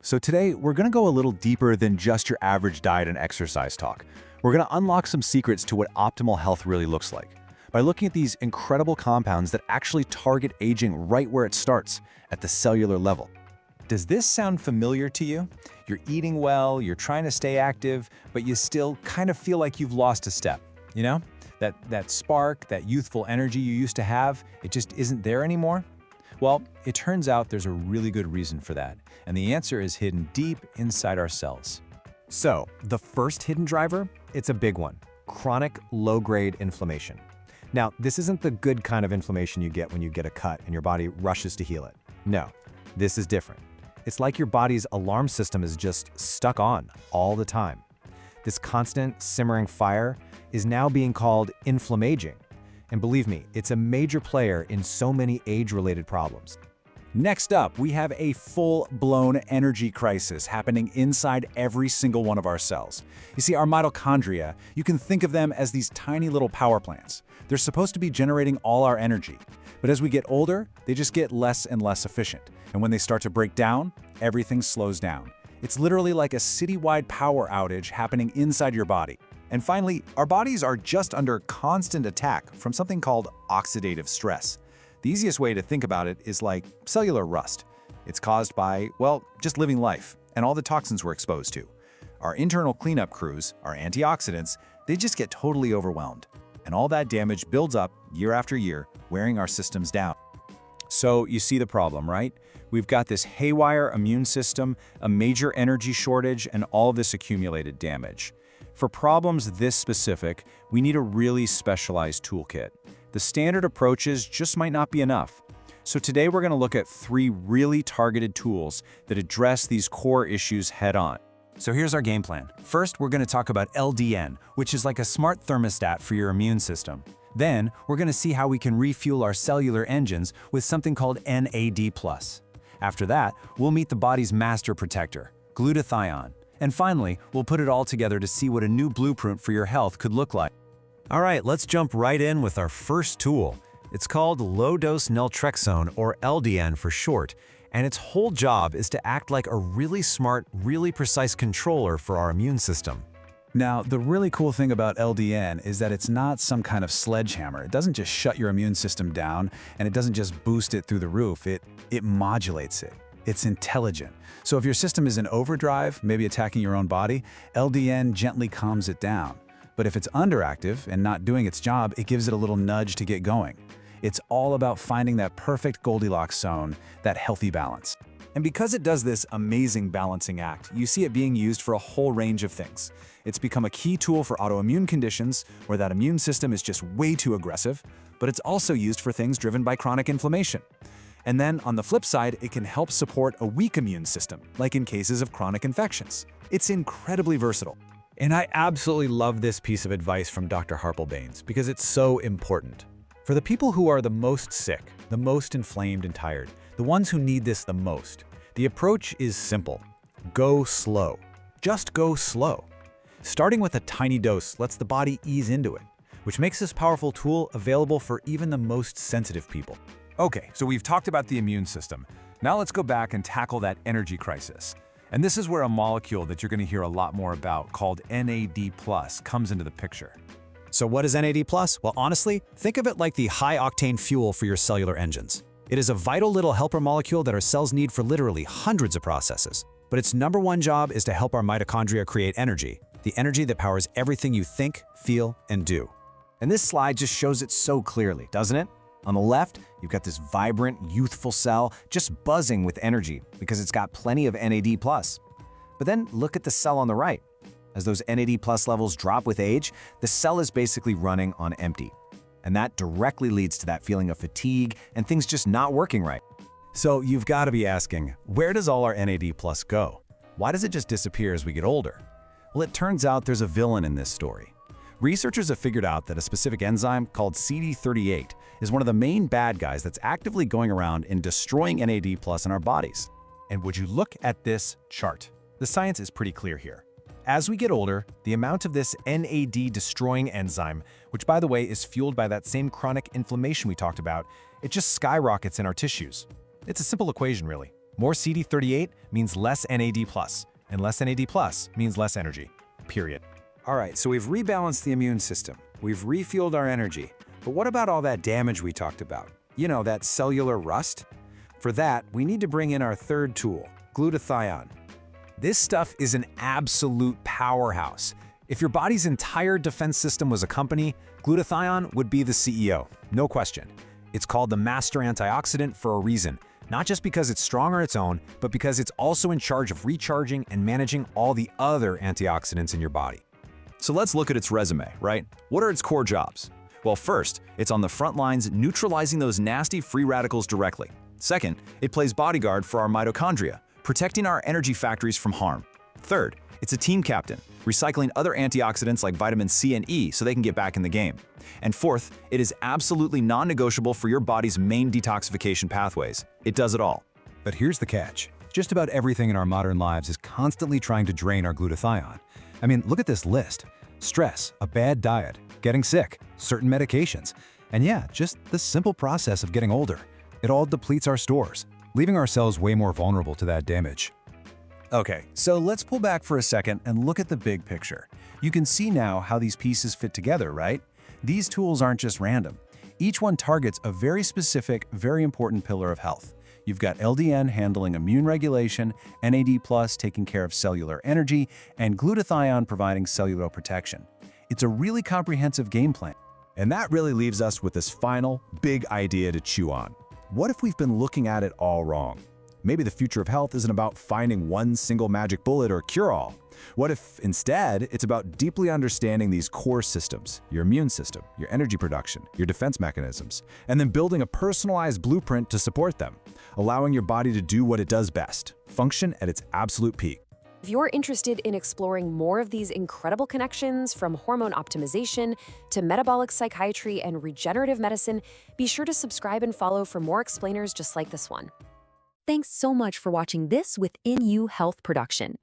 So today, we're going to go a little deeper than just your average diet and exercise talk. We're going to unlock some secrets to what optimal health really looks like by looking at these incredible compounds that actually target aging right where it starts, at the cellular level. Does this sound familiar to you? You're eating well, you're trying to stay active, but you still kind of feel like you've lost a step, you know? That spark, that youthful energy you used to have, it just isn't there anymore? Well, it turns out there's a really good reason for that, and the answer is hidden deep inside our cells. So, the first hidden driver, it's a big one: chronic low-grade inflammation. Now, this isn't the good kind of inflammation you get when you get a cut and your body rushes to heal it. No, this is different. It's like your body's alarm system is just stuck on all the time. This constant simmering fire is now being called inflammaging. And believe me, it's a major player in so many age-related problems. Next up, we have a full-blown energy crisis happening inside every single one of our cells. You see, our mitochondria, you can think of them as these tiny little power plants. They're supposed to be generating all our energy. But as we get older, they just get less and less efficient. And when they start to break down, everything slows down. It's literally like a citywide power outage happening inside your body. And finally, our bodies are just under constant attack from something called oxidative stress. The easiest way to think about it is like cellular rust. It's caused by, well, just living life and all the toxins we're exposed to. Our internal cleanup crews, our antioxidants, they just get totally overwhelmed. And all that damage builds up year after year, wearing our systems down. So you see the problem, right? We've got this haywire immune system, a major energy shortage, and all this accumulated damage. For problems this specific, we need a really specialized toolkit. The standard approaches just might not be enough. So today we're going to look at 3 really targeted tools that address these core issues head-on. So here's our game plan. First, we're going to talk about LDN, which is like a smart thermostat for your immune system. Then, we're going to see how we can refuel our cellular engines with something called NAD+. After that, we'll meet the body's master protector, glutathione. And finally, we'll put it all together to see what a new blueprint for your health could look like. All right, let's jump right in with our first tool. It's called low-dose naltrexone, or LDN for short, and its whole job is to act like a really smart, really precise controller for our immune system. Now, the really cool thing about LDN is that it's not some kind of sledgehammer. It doesn't just shut your immune system down, and it doesn't just boost it through the roof. It modulates it. It's intelligent. So if your system is in overdrive, maybe attacking your own body, LDN gently calms it down. But if it's underactive and not doing its job, it gives it a little nudge to get going. It's all about finding that perfect Goldilocks zone, that healthy balance. And because it does this amazing balancing act, you see it being used for a whole range of things. It's become a key tool for autoimmune conditions, where that immune system is just way too aggressive, but it's also used for things driven by chronic inflammation. And then, on the flip side, it can help support a weak immune system, like in cases of chronic infections. It's incredibly versatile. And I absolutely love this piece of advice from Dr. Harpel-Baines because it's so important. For the people who are the most sick, the most inflamed and tired, the ones who need this the most, the approach is simple. Go slow. Just go slow. Starting with a tiny dose lets the body ease into it, which makes this powerful tool available for even the most sensitive people. Okay, so we've talked about the immune system. Now let's go back and tackle that energy crisis. And this is where a molecule that you're going to hear a lot more about, called NAD+, comes into the picture. So what is NAD+? Well, honestly, think of it like the high-octane fuel for your cellular engines. It is a vital little helper molecule that our cells need for literally hundreds of processes. But its number one job is to help our mitochondria create energy, the energy that powers everything you think, feel, and do. And this slide just shows it so clearly, doesn't it? On the left, you've got this vibrant, youthful cell just buzzing with energy because it's got plenty of NAD+. But then look at the cell on the right. As those NAD+ levels drop with age, the cell is basically running on empty. And that directly leads to that feeling of fatigue and things just not working right. So you've got to be asking, where does all our NAD+ go? Why does it just disappear as we get older? Well, it turns out there's a villain in this story. Researchers have figured out that a specific enzyme called CD38 is one of the main bad guys that's actively going around and destroying NAD+ in our bodies. And would you look at this chart? The science is pretty clear here. As we get older, the amount of this NAD-destroying enzyme, which by the way is fueled by that same chronic inflammation we talked about, it just skyrockets in our tissues. It's a simple equation, really. More CD38 means less NAD+, and less NAD+ means less energy, period. All right, so we've rebalanced the immune system. We've refueled our energy. But what about all that damage we talked about? You know, that cellular rust? For that, we need to bring in our third tool, glutathione. This stuff is an absolute powerhouse. If your body's entire defense system was a company, glutathione would be the CEO, no question. It's called the master antioxidant for a reason, not just because it's strong on its own, but because it's also in charge of recharging and managing all the other antioxidants in your body. So let's look at its resume, right? What are its core jobs? Well, first, it's on the front lines neutralizing those nasty free radicals directly. Second, it plays bodyguard for our mitochondria, protecting our energy factories from harm. Third, it's a team captain, recycling other antioxidants like vitamin C and E so they can get back in the game. And fourth, it is absolutely non-negotiable for your body's main detoxification pathways. It does it all. But here's the catch. Just about everything in our modern lives is constantly trying to drain our glutathione. I mean, look at this list. Stress, a bad diet, getting sick, certain medications, and yeah, just the simple process of getting older. It all depletes our stores, leaving ourselves way more vulnerable to that damage. Okay, so let's pull back for a second and look at the big picture. You can see now how these pieces fit together, right? These tools aren't just random. Each one targets a very specific, very important pillar of health. You've got LDN handling immune regulation, NAD+ taking care of cellular energy, and glutathione providing cellular protection. It's a really comprehensive game plan. And that really leaves us with this final, big idea to chew on. What if we've been looking at it all wrong? Maybe the future of health isn't about finding one single magic bullet or cure-all. What if, instead, it's about deeply understanding these core systems, your immune system, your energy production, your defense mechanisms, and then building a personalized blueprint to support them, allowing your body to do what it does best, function at its absolute peak. If you're interested in exploring more of these incredible connections from hormone optimization to metabolic psychiatry and regenerative medicine, be sure to subscribe and follow for more explainers just like this one. Thanks so much for watching this Within You Health production.